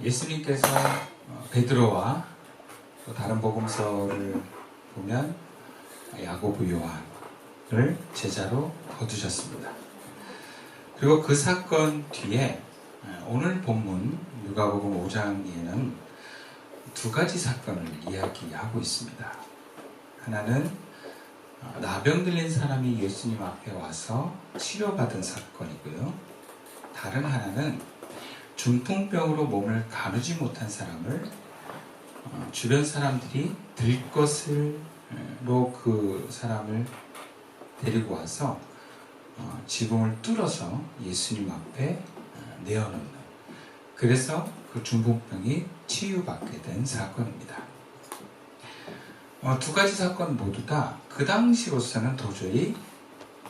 예수님께서 베드로와 또 다른 복음서를 보면 야고보, 요한을 제자로 거두셨습니다. 그리고 그 사건 뒤에 오늘 본문 누가복음 5장에는 두 가지 사건을 이야기하고 있습니다. 하나는 나병 들린 사람이 예수님 앞에 와서 치료받은 사건이고요. 다른 하나는 중풍병으로 몸을 가누지 못한 사람을 주변 사람들이 들것으로 그 사람을 데리고 와서 지붕을 뚫어서 예수님 앞에 내어놓는, 그래서 그 중풍병이 치유받게 된 사건입니다. 두 가지 사건 모두 다 그 당시로서는 도저히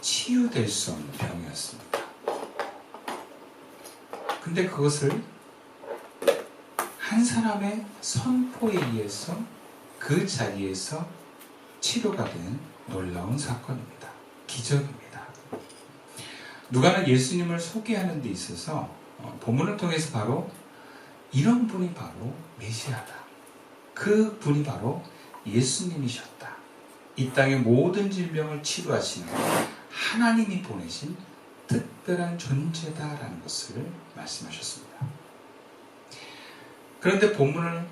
치유될 수 없는 병이었습니다. 근데 그것을 한 사람의 선포에 의해서 그 자리에서 치료가 된 놀라운 사건입니다. 기적입니다. 누가는 예수님을 소개하는 데 있어서 본문을 통해서 바로 이런 분이 바로 메시아다, 그 분이 바로 예수님이셨다, 이 땅의 모든 질병을 치료하시는 하나님이 보내신 특별한 존재다라는 것을 말씀하셨습니다. 그런데 본문을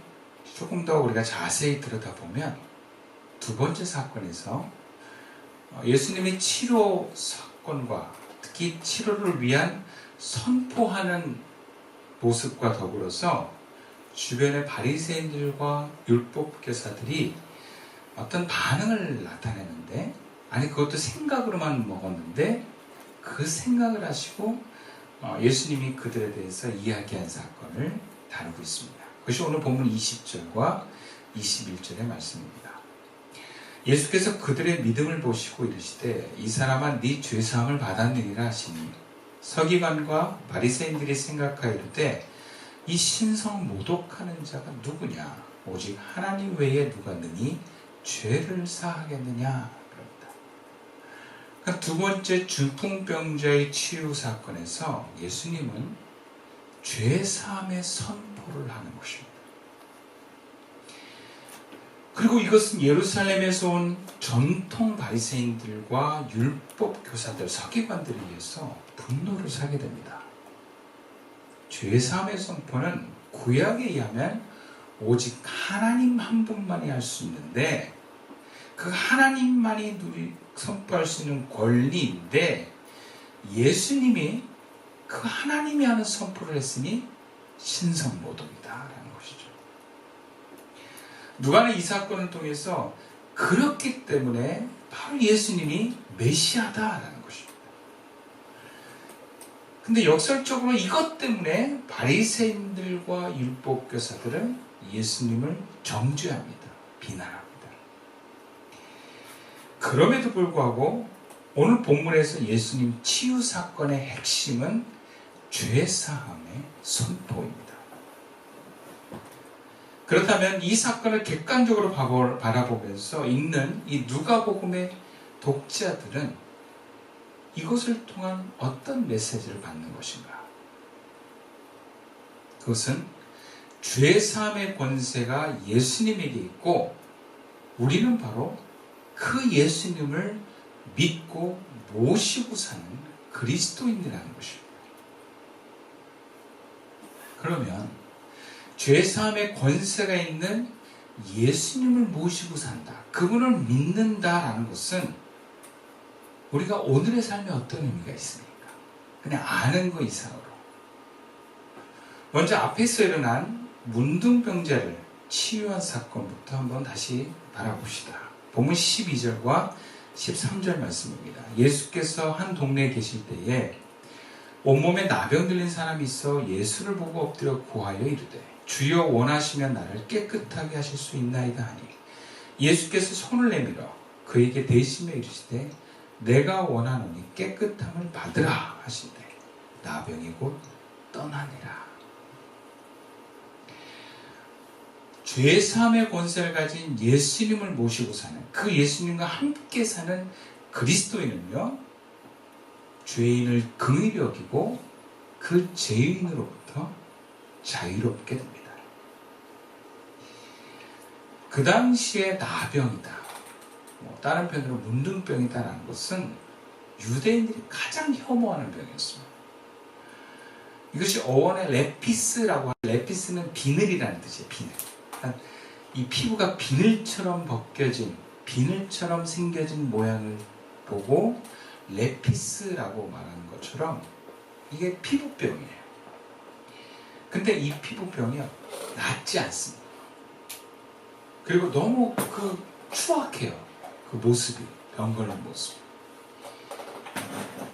조금 더 우리가 자세히 들여다보면 두 번째 사건에서 예수님의 치료 사건과 특히 치료를 위한 선포하는 모습과 더불어서 주변의 바리새인들과 율법교사들이 어떤 반응을 나타내는데, 아니 그것도 생각으로만 먹었는데 그 생각을 하시고 예수님이 그들에 대해서 이야기한 사건을 다루고 있습니다. 그것이 오늘 본문 20절과 21절의 말씀입니다. 예수께서 그들의 믿음을 보시고 이르시되 이 사람아 네 죄사함을 받았느니라 하시니 서기관과 바리새인들이 생각하이르되 이 신성 모독하는 자가 누구냐, 오직 하나님 외에 누가 능히 죄를 사하겠느냐. 그러니까 두 번째 중풍병자의 치유 사건에서 예수님은 죄사함의 선포를 하는 것입니다. 그리고 이것은 예루살렘에서 온 전통 바리새인들과 율법 교사들, 서기관들에 의해서 분노를 사게 됩니다. 죄사함의 선포는 구약에 의하면 오직 하나님 한 분만이 할 수 있는데, 그 하나님만이 선포할 수 있는 권리인데 예수님이 그 하나님이 하는 선포를 했으니 신성모독이다라는 것이죠. 누가는 이 사건을 통해서 그렇기 때문에 바로 예수님이 메시아다라는 것입니다. 근데 역설적으로 이것 때문에 바리새인들과 율법교사들은 예수님을 정죄합니다. 비난합니다. 그럼에도 불구하고 오늘 본문에서 예수님 치유 사건의 핵심은 죄사함의 선포입니다. 그렇다면 이 사건을 객관적으로 바라보면서 읽는 이 누가복음의 독자들은 이것을 통한 어떤 메시지를 받는 것인가? 그것은 죄사함의 권세가 예수님에게 있고 우리는 바로 그 예수님을 믿고 모시고 사는 그리스도인이라는 것입니다. 그러면 죄사함의 권세가 있는 예수님을 모시고 산다, 그분을 믿는다라는 것은 우리가 오늘의 삶에 어떤 의미가 있습니까? 그냥 아는 거 이상으로. 먼저 앞에서 일어난 문둥병자를 치유한 사건부터 한번 다시 바라봅시다. 본문 12절과 13절 말씀입니다. 예수께서 한 동네에 계실 때에 온몸에 나병 들린 사람이 있어 예수를 보고 엎드려 구하여 이르되 주여 원하시면 나를 깨끗하게 하실 수 있나이다 하니 예수께서 손을 내밀어 그에게 대시며 이르시되 내가 원하노니 깨끗함을 받으라 하시되 나병이 곧 떠나니라. 죄사함의 권세를 가진 예수님을 모시고 사는, 그 예수님과 함께 사는 그리스도인은요, 죄인을 긍휼히 여기고 그 죄인으로부터 자유롭게 됩니다. 그 당시에 나병이다, 다른 편으로 문둥병이다라는 것은 유대인들이 가장 혐오하는 병이었습니다. 이것이 어원의 레피스라고, 레피스는 비늘이라는 뜻이에요. 비늘. 그러니까 이 피부가 비늘처럼 벗겨진, 비늘처럼 생겨진 모양을 보고 레피스라고 말하는 것처럼 이게 피부병이에요. 근데 이 피부병이 낫지 않습니다. 그리고 너무 추악해요. 그 모습이, 병 걸린 모습.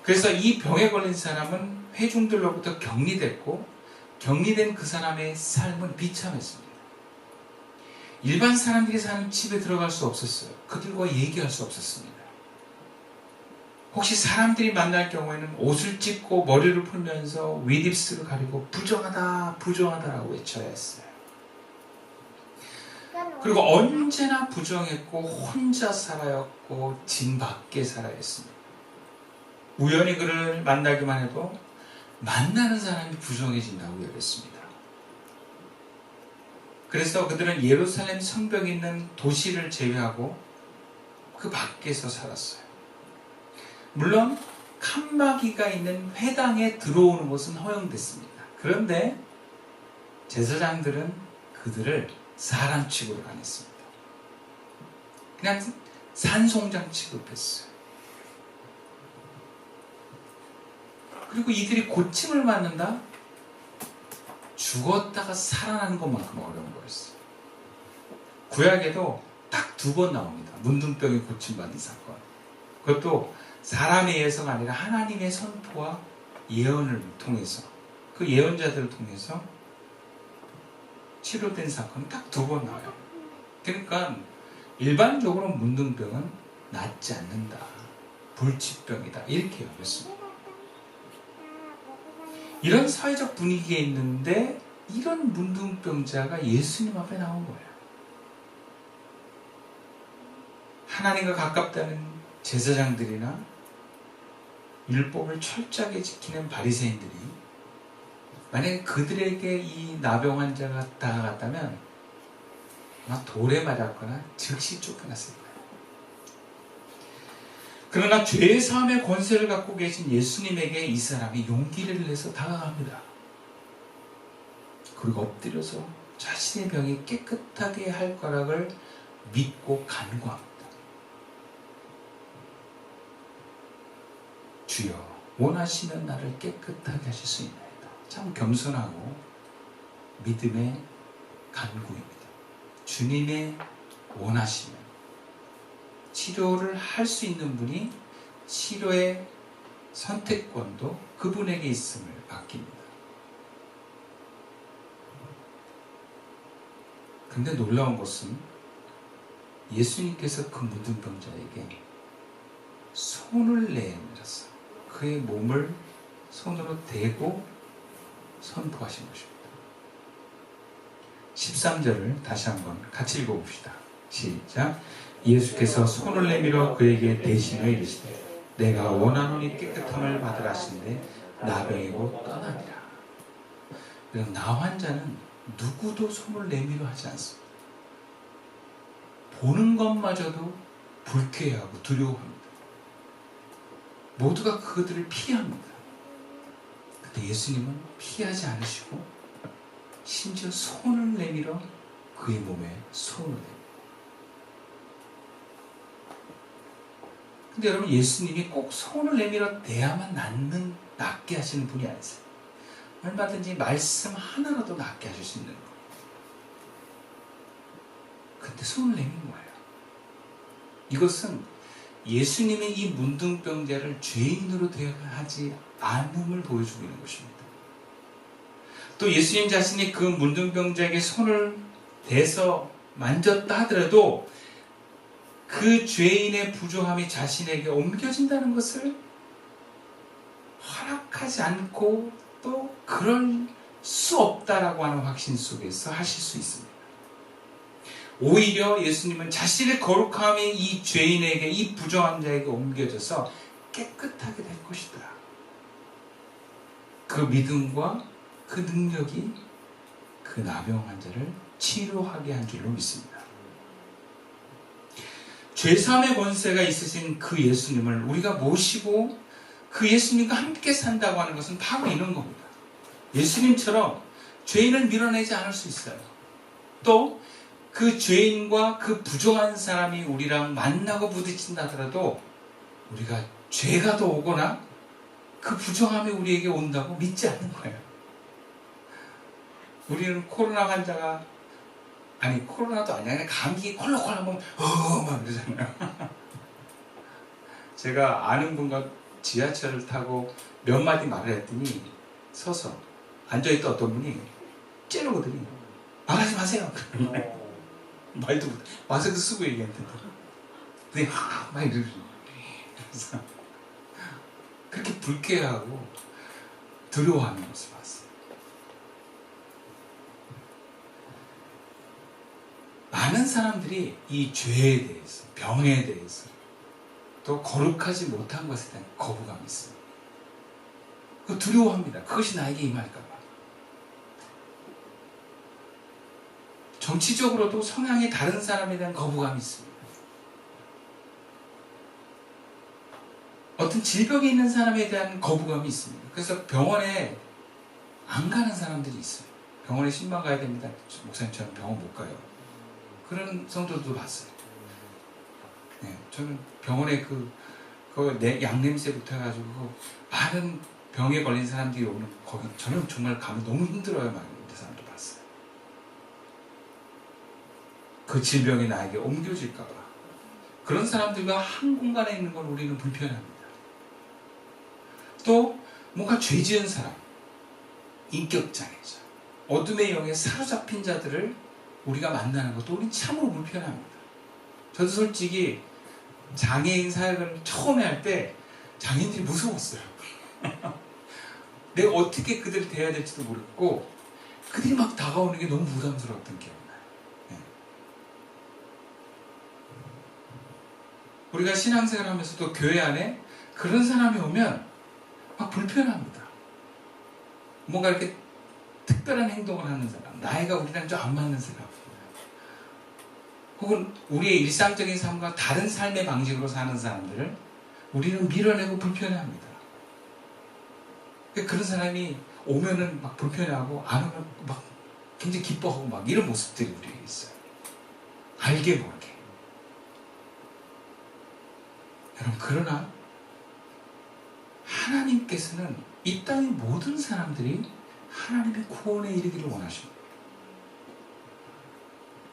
그래서 이 병에 걸린 사람은 회중들로부터 격리됐고, 격리된 그 사람의 삶은 비참했습니다. 일반 사람들이 사는 집에 들어갈 수 없었어요. 그들과 얘기할 수 없었습니다. 혹시 사람들이 만날 경우에는 옷을 찢고 머리를 풀면서 윗입술을 가리고 부정하다, 부정하다라고 외쳐야 했어요. 그리고 언제나 부정했고 혼자 살아였고 진 밖에 살아야 했습니다. 우연히 그를 만나기만 해도 만나는 사람이 부정해진다고 이야기했습니다. 그래서 그들은 예루살렘 성벽이 있는 도시를 제외하고 그 밖에서 살았어요. 물론 칸막이가 있는 회당에 들어오는 것은 허용됐습니다. 그런데 제사장들은 그들을 사람 취급을 안 했습니다. 그냥 산송장 취급했어요. 그리고 이들이 고침을 받는다? 죽었다가 살아나는 것만큼 어려운 거였어요. 구약에도 딱 2번 나옵니다. 문둥병이 고침받은 사건. 그것도 사람의 예서가 아니라 하나님의 선포와 예언을 통해서, 그 예언자들을 통해서 치료된 사건이 딱 2번 나와요. 그러니까 일반적으로 문둥병은 낫지 않는다, 불치병이다, 이렇게 여겼습니다. 이런 사회적 분위기에 있는데 이런 문둥병자가 예수님 앞에 나온 거예요. 하나님과 가깝다는 제사장들이나 율법을 철저하게 지키는 바리새인들이 만약에 그들에게 이 나병 환자가 다가갔다면 아마 돌에 맞았거나 즉시 쫓겨났을 거예요. 그러나 죄의 사함의 권세를 갖고 계신 예수님에게 이 사람이 용기를 내서 다가갑니다. 그리고 엎드려서 자신의 병이 깨끗하게 할 거락을 믿고 간구합니다. 주여, 원하시면 나를 깨끗하게 하실 수 있나이다. 참 겸손하고 믿음의 간구입니다. 주님의 원하시면, 치료를 할 수 있는 분이 치료의 선택권도 그분에게 있음을 맡깁니다. 근데 놀라운 것은 예수님께서 그 문둥병자에게 손을 내밀어서 그의 몸을 손으로 대고 선포하신 것입니다. 13절을 다시 한번 같이 읽어봅시다. 시작. 예수께서 손을 내밀어 그에게 대신하여 이르시되 내가 원하노니 깨끗함을 받으라 하시는데 나병이고 떠나니라. 나 환자는 누구도 손을 내밀어 하지 않습니다. 보는 것마저도 불쾌해하고 두려워합니다. 모두가 그들을 피합니다. 근데 예수님은 피하지 않으시고 심지어 손을 내밀어 그의 몸에 손을 댑니다. 근데 여러분, 예수님이 꼭 손을 내밀어 대야만 낫게 하시는 분이 아니세요. 얼마든지 말씀 하나라도 낫게 하실 수 있는 거예요. 근데 손을 내민 거예요. 이것은 예수님이 이 문둥병자를 죄인으로 대하지 않음을 보여주고 있는 것입니다. 또 예수님 자신이 그 문둥병자에게 손을 대서 만졌다 하더라도 그 죄인의 부조함이 자신에게 옮겨진다는 것을 허락하지 않고 또 그럴 수 없다라고 하는 확신 속에서 하실 수 있습니다. 오히려 예수님은 자신의 거룩함이 이 죄인에게, 이 부정한 자에게 옮겨져서 깨끗하게 될 것이다. 그 믿음과 그 능력이 그 나병 환자를 치료하게 한 줄로 믿습니다. 죄사함의 권세가 있으신 그 예수님을 우리가 모시고 그 예수님과 함께 산다고 하는 것은 바로 이런 겁니다. 예수님처럼 죄인을 밀어내지 않을 수 있어요. 또 그 죄인과 그 부정한 사람이 우리랑 만나고 부딪힌다 하더라도 우리가 죄가 더 오거나 그 부정함이 우리에게 온다고 믿지 않는 거예요. 우리는 코로나 환자가 코로나도 아니야. 그냥 감기 콜록콜록 하면 막 그러잖아요. 제가 아는 분과 지하철을 타고 몇 마디 말을 했더니 서서 앉아있던 어떤 분이 째르거든요. 말하지 마세요. 말도 못해. 마스크 쓰고 얘기했는데. 근데 막 이러죠. 그래서 그렇게 불쾌하고 두려워하는 모습을 봤어요. 많은 사람들이 이 죄에 대해서, 병에 대해서, 또 거룩하지 못한 것에 대한 거부감이 있습니다. 그 두려워합니다. 그것이 나에게 임할까봐. 정치적으로도 성향이 다른 사람에 대한 거부감이 있습니다. 어떤 질병이 있는 사람에 대한 거부감이 있습니다. 그래서 병원에 안 가는 사람들이 있어요. 병원에 신방 가야 됩니다. 목사님처럼 병원 못 가요. 그런 성도들도 봤어요. 네, 저는 병원에 내 양냄새부터 해가지고 많은 병에 걸린 사람들이 오는 거기 저는 정말 가면 너무 힘들어요. 막 이런 사람도 봤어요. 그 질병이 나에게 옮겨질까봐. 그런 사람들과 한 공간에 있는 걸 우리는 불편합니다. 또 뭔가 죄 지은 사람, 인격장애자, 어둠의 영에 사로잡힌 자들을 우리가 만나는 것도 우리는 참으로 불편합니다. 저도 솔직히 장애인 사역을 처음에 할 때 장애인들이 무서웠어요. 내가 어떻게 그들을 대해야 될지도 모르겠고 그들이 막 다가오는 게 너무 부담스러웠던 기억이 나요. 네. 우리가 신앙생활 하면서도 교회 안에 그런 사람이 오면 막 불편합니다. 뭔가 이렇게 특별한 행동을 하는 사람, 나이가 우리랑 좀 안 맞는 사람, 혹은 우리의 일상적인 삶과 다른 삶의 방식으로 사는 사람들을 우리는 밀어내고 불편해합니다. 그런 사람이 오면은 막 불편해하고 안 오면 막 굉장히 기뻐하고 막 이런 모습들이 우리에게 있어요. 알게 모르게. 여러분, 그러나 하나님께서는 이 땅의 모든 사람들이 하나님의 구원에 이르기를 원하십니다.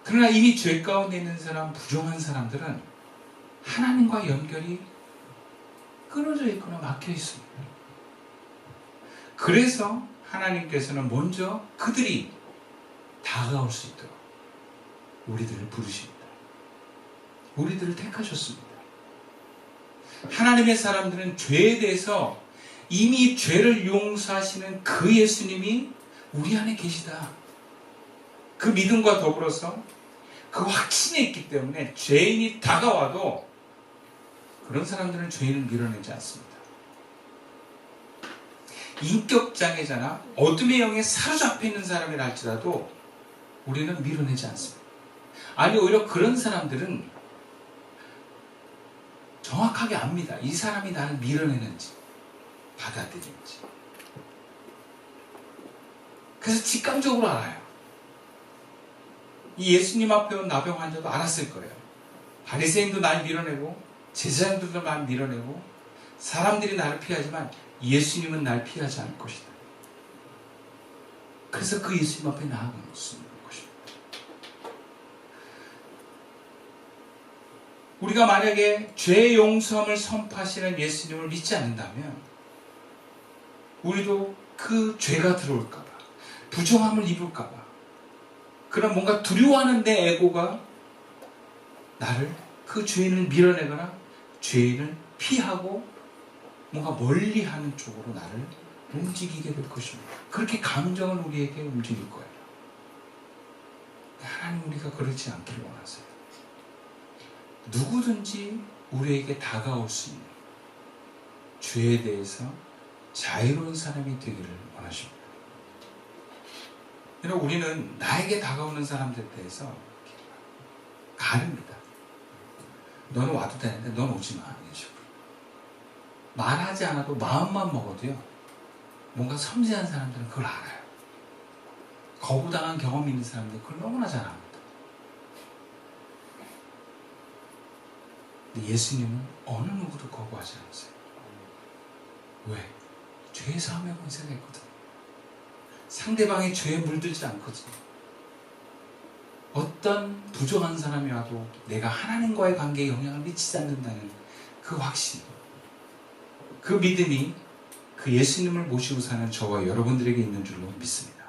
그러나 이미 죄 가운데 있는 사람, 부정한 사람들은 하나님과 연결이 끊어져 있거나 막혀 있습니다. 그래서 하나님께서는 먼저 그들이 다가올 수 있도록 우리들을 부르십니다. 우리들을 택하셨습니다. 하나님의 사람들은 죄에 대해서 이미 죄를 용서하시는 그 예수님이 우리 안에 계시다. 그 믿음과 더불어서 그 확신이 있기 때문에 죄인이 다가와도 그런 사람들은 죄인을 밀어내지 않습니다. 인격장애자나 어둠의 영에 사로잡혀 있는 사람이라 할지라도 우리는 밀어내지 않습니다. 아니, 오히려 그런 사람들은 정확하게 압니다. 이 사람이 나를 밀어내는지 받아들이는지. 그래서 직감적으로 알아요. 이 예수님 앞에 온 나병 환자도 알았을 거예요. 바리새인도 날 밀어내고 제사장들도 날 밀어내고 사람들이 나를 피하지만 예수님은 날 피하지 않을 것이다. 그래서 그 예수님 앞에 나아가는 것입니다. 우리가 만약에 죄 용서함을 선포하시는 예수님을 믿지 않는다면 우리도 그 죄가 들어올까봐, 부정함을 입을까봐, 그런 뭔가 두려워하는 내 에고가 나를, 그 죄인을 밀어내거나 죄인을 피하고 뭔가 멀리하는 쪽으로 나를 움직이게 될 것입니다. 그렇게 감정은 우리에게 움직일 거예요. 하나님, 우리가 그렇지 않기를 원하세요. 누구든지 우리에게 다가올 수 있는 죄에 대해서 자유로운 사람이 되기를 원하십니다. 여러분, 우리는 나에게 다가오는 사람들에 대해서 가릅니다. 너는 와도 되는데 넌 오지 마. 이런 식으로. 말하지 않아도 마음만 먹어도요, 뭔가 섬세한 사람들은 그걸 알아요. 거부당한 경험이 있는 사람들은 그걸 너무나 잘 압니다. 근데 예수님은 어느 누구도 거부하지 않으세요. 왜? 죄의 사함의 권세가 있거든. 상대방의 죄에 물들지 않거든요. 어떤 부정한 사람이 와도 내가 하나님과의 관계에 영향을 미치지 않는다는 그 확신, 그 믿음이 그 예수님을 모시고 사는 저와 여러분들에게 있는 줄로 믿습니다.